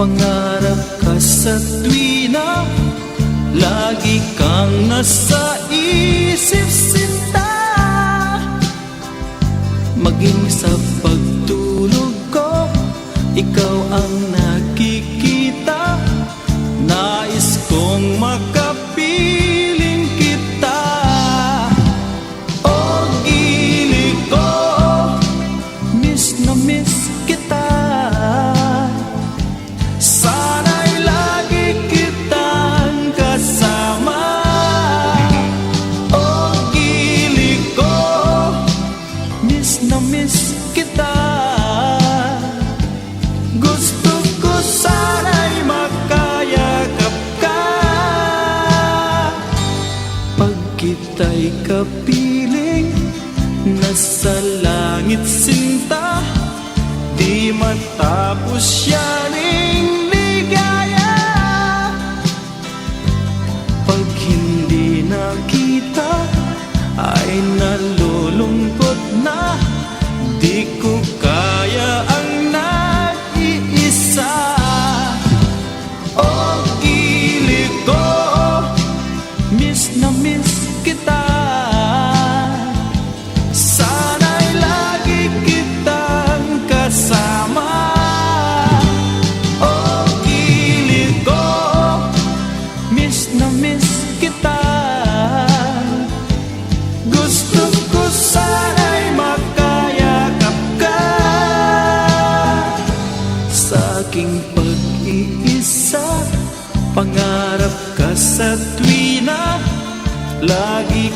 Pangarap ka sa tuwina, lagi kang nasa isip sinta. Maging sa pagtulog ko, ikaw ang nakikita. Nais kong makapiling kita. O gili ko, miss na miss kita. Sana'y lagi kitang kasama. O gili ko, miss na miss kita. Gusto ko sana'y makayakap ka. Pag kita'y kapiling, nasa langit sinta, di matapos yaning ligaya. Pag hindi nakita, ay nalulungkot na. Di ko kaya ang nag-iisa. O gili ko, miss na miss kita. Sana'y lagi kitang kasama. O gili ko, miss na miss kita. Gusto ko sana'y makayakap ka. Sa aking pag-iisa, pangarap ka sa tuwina, lagi